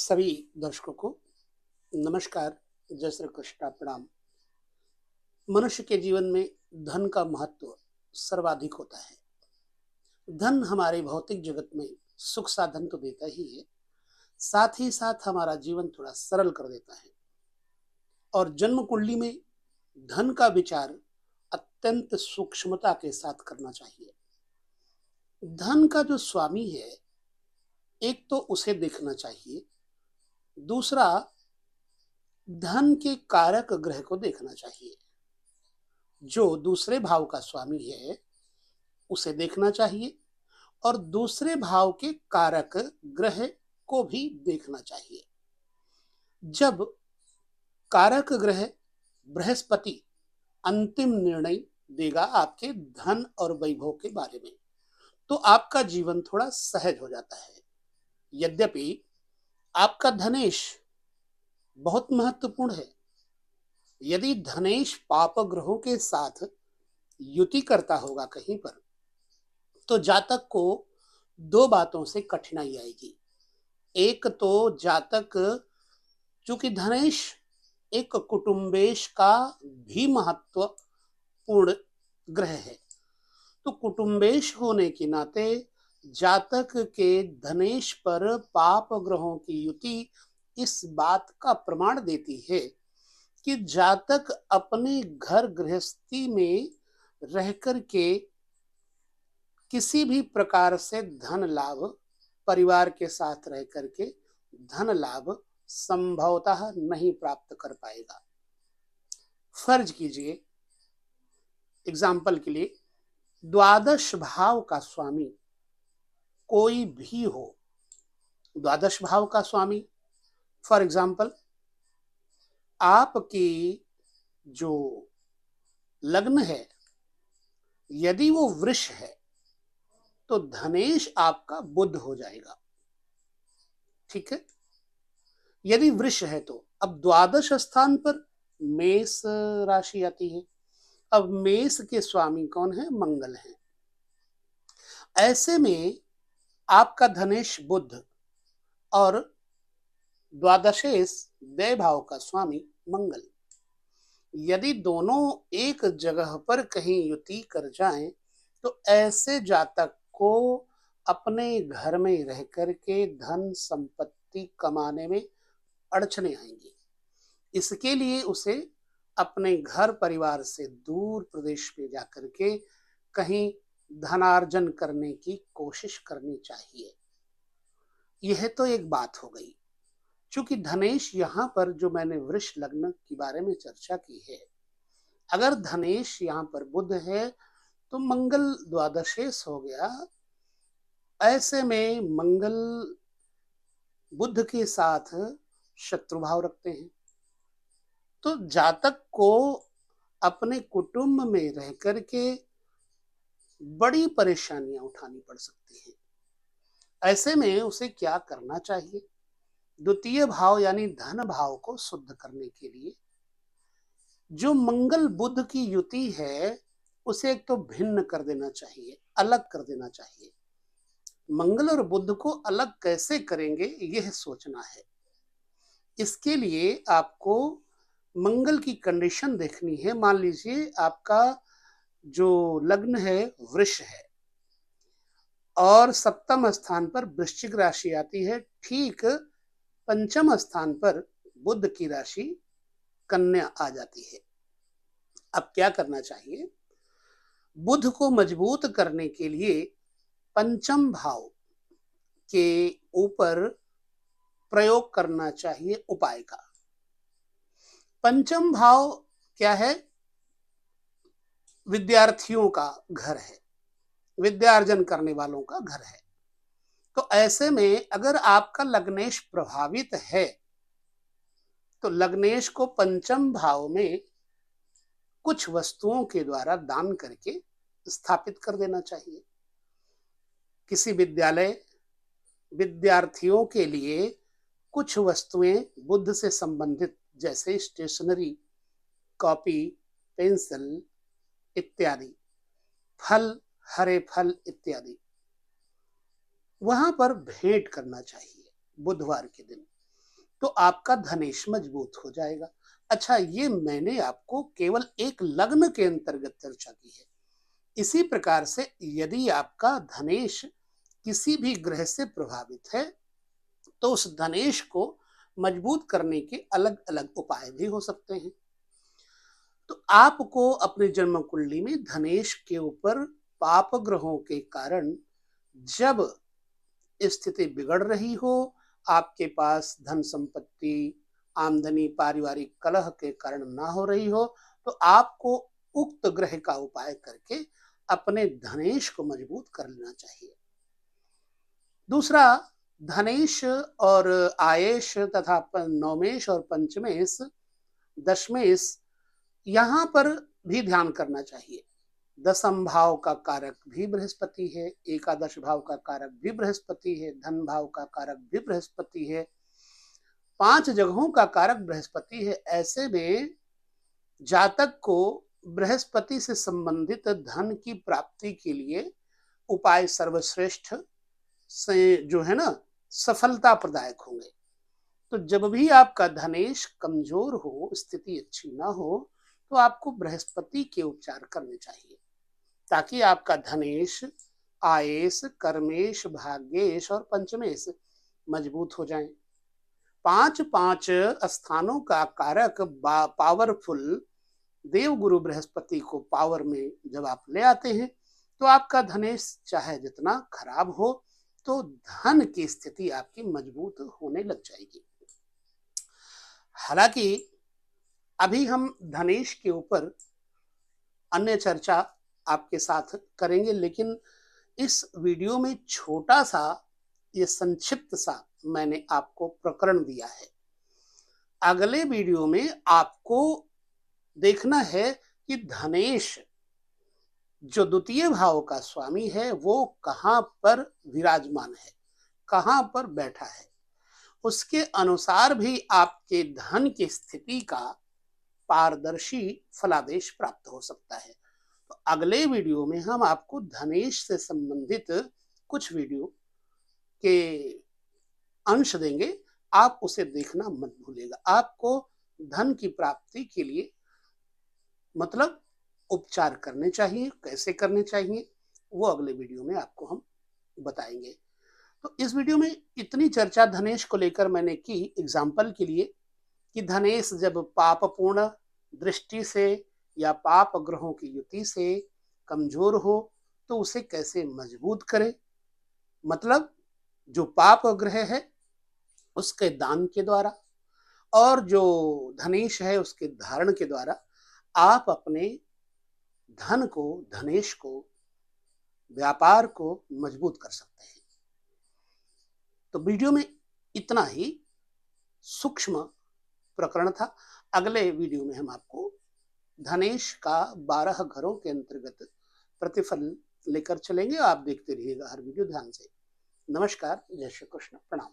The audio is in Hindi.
सभी दर्शकों को नमस्कार। जय श्री कृष्णा, प्रणाम। मनुष्य के जीवन में धन का महत्व सर्वाधिक होता है। धन हमारे भौतिक जगत में सुख साधन तो देता ही है, साथ ही साथ हमारा जीवन थोड़ा सरल कर देता है। और जन्म कुंडली में धन का विचार अत्यंत सूक्ष्मता के साथ करना चाहिए। धन का जो स्वामी है, एक तो उसे देखना चाहिए, दूसरा धन के कारक ग्रह को देखना चाहिए। जो दूसरे भाव का स्वामी है उसे देखना चाहिए और दूसरे भाव के कारक ग्रह को भी देखना चाहिए। जब कारक ग्रह बृहस्पति अंतिम निर्णय देगा आपके धन और वैभव के बारे में, तो आपका जीवन थोड़ा सहज हो जाता है। यद्यपि आपका धनेश बहुत महत्वपूर्ण है। यदि धनेश पाप ग्रहों के साथ युति करता होगा कहीं पर, तो जातक को दो बातों से कठिनाई आएगी। एक तो जातक, चूंकि धनेश एक कुटुंबेश का भी महत्वपूर्ण ग्रह है, तो कुटुंबेश होने के नाते जातक के धनेश पर पाप ग्रहों की युति इस बात का प्रमाण देती है कि जातक अपने घर गृहस्थी में रहकर के किसी भी प्रकार से धन लाभ, परिवार के साथ रह करके धन लाभ संभवतः नहीं प्राप्त कर पाएगा। फर्ज कीजिए, एग्जाम्पल के लिए, द्वादश भाव का स्वामी कोई भी हो, द्वादश भाव का स्वामी, फॉर एग्जाम्पल आपकी जो लग्न है, यदि वो वृष है तो धनेश आपका बुध हो जाएगा। ठीक है, यदि वृष है तो अब द्वादश स्थान पर मेष राशि आती है। अब मेष के स्वामी कौन है? मंगल है। ऐसे में आपका धनेश बुध और द्वादशेश व्यय भाव का स्वामी मंगल, यदि दोनों एक जगह पर कहीं युति कर जाएं, तो ऐसे जातक को अपने घर में रह करके धन संपत्ति कमाने में अड़चने आएंगी। इसके लिए उसे अपने घर परिवार से दूर प्रदेश में जाकर के कहीं धनार्जन करने की कोशिश करनी चाहिए। यह तो एक बात हो गई। चूंकि धनेश यहाँ पर जो मैंने वृष लग्न के बारे में चर्चा की है, अगर धनेश यहाँ पर बुध है तो मंगल द्वादशेश हो गया। ऐसे में मंगल बुध के साथ शत्रु भाव रखते हैं, तो जातक को अपने कुटुंब में रह करके बड़ी परेशानियां उठानी पड़ सकती हैं। ऐसे में उसे क्या करना चाहिए? द्वितीय भाव यानी धन भाव को शुद्ध करने के लिए जो मंगल बुध की युति है, उसे एक तो भिन्न कर देना चाहिए, अलग कर देना चाहिए। मंगल और बुध को अलग कैसे करेंगे, यह सोचना है। इसके लिए आपको मंगल की कंडीशन देखनी है। मान लीजिए आपका जो लग्न है वृष है और सप्तम स्थान पर वृश्चिक राशि आती है, ठीक पंचम स्थान पर बुध की राशि कन्या आ जाती है। अब क्या करना चाहिए? बुध को मजबूत करने के लिए पंचम भाव के ऊपर प्रयोग करना चाहिए उपाय का। पंचम भाव क्या है? विद्यार्थियों का घर है, विद्यार्जन करने वालों का घर है। तो ऐसे में अगर आपका लग्नेश प्रभावित है तो लग्नेश को पंचम भाव में कुछ वस्तुओं के द्वारा दान करके स्थापित कर देना चाहिए। किसी विद्यालय, विद्यार्थियों के लिए कुछ वस्तुएं बुद्ध से संबंधित, जैसे स्टेशनरी, कॉपी, पेंसिल इत्यादि, फल, हरे फल इत्यादि, वहां पर भेंट करना चाहिए बुधवार के दिन। तो आपका धनेश मजबूत हो जाएगा। अच्छा, ये मैंने आपको केवल एक लग्न के अंतर्गत चर्चा की है। इसी प्रकार से यदि आपका धनेश किसी भी ग्रह से प्रभावित है तो उस धनेश को मजबूत करने के अलग अलग उपाय भी हो सकते हैं। तो आपको अपने जन्म कुंडली में धनेश के ऊपर पाप ग्रहों के कारण जब स्थिति बिगड़ रही हो, आपके पास धन संपत्ति, आमदनी, पारिवारिक कलह के कारण ना हो रही हो, तो आपको उक्त ग्रह का उपाय करके अपने धनेश को मजबूत कर लेना चाहिए। दूसरा, धनेश और आयेश तथा नौमेश और पंचमेश, दशमेश, यहां पर भी ध्यान करना चाहिए। दसम भाव का कारक भी बृहस्पति है, एकादश भाव का कारक भी बृहस्पति है, धन भाव का कारक भी बृहस्पति है, 5 जगहों का कारक बृहस्पति है। ऐसे में जातक को बृहस्पति से संबंधित धन की प्राप्ति के लिए उपाय सर्वश्रेष्ठ से जो है ना सफलता प्रदायक होंगे। तो जब भी आपका धनेश कमजोर हो, स्थिति अच्छी ना हो, तो आपको बृहस्पति के उपचार करने चाहिए ताकि आपका धनेश, आयेश, कर्मेश, भाग्येश और पंचमेश मजबूत हो जाएं। 5 स्थानों का कारक पावरफुल देवगुरु बृहस्पति को पावर में जब आप ले आते हैं तो आपका धनेश चाहे जितना खराब हो तो धन की स्थिति आपकी मजबूत होने लग जाएगी। हालांकि अभी हम धनेश के ऊपर अन्य चर्चा आपके साथ करेंगे, लेकिन इस वीडियो में छोटा सा ये संक्षिप्त सा मैंने आपको प्रकरण दिया है। अगले वीडियो में आपको देखना है कि धनेश जो द्वितीय भाव का स्वामी है वो कहां पर विराजमान है, कहां पर बैठा है। उसके अनुसार भी आपके धन की स्थिति का पारदर्शी फलादेश प्राप्त हो सकता है। तो अगले वीडियो में हम आपको धनेश से संबंधित कुछ वीडियो के अंश देंगे, आप उसे देखना मत भूलिएगा। आपको धन की प्राप्ति के लिए मतलब उपचार करने चाहिए, कैसे करने चाहिए वो अगले वीडियो में आपको हम बताएंगे। तो इस वीडियो में इतनी चर्चा धनेश को लेकर मैंने की एग्जाम्पल के लिए कि धनेश जब पापपूर्ण दृष्टि से या पाप ग्रहों की युति से कमजोर हो तो उसे कैसे मजबूत करें। मतलब जो पाप ग्रह है उसके दान के द्वारा और जो धनेश है उसके धारण के द्वारा आप अपने धन को, धनेश को, व्यापार को मजबूत कर सकते हैं। तो वीडियो में इतना ही सूक्ष्म प्रकरण था। अगले वीडियो में हम आपको धनेश का 12 घरों के अंतर्गत प्रतिफल लेकर चलेंगे। आप देखते रहिएगा हर वीडियो ध्यान से। नमस्कार, जय श्री कृष्ण, प्रणाम।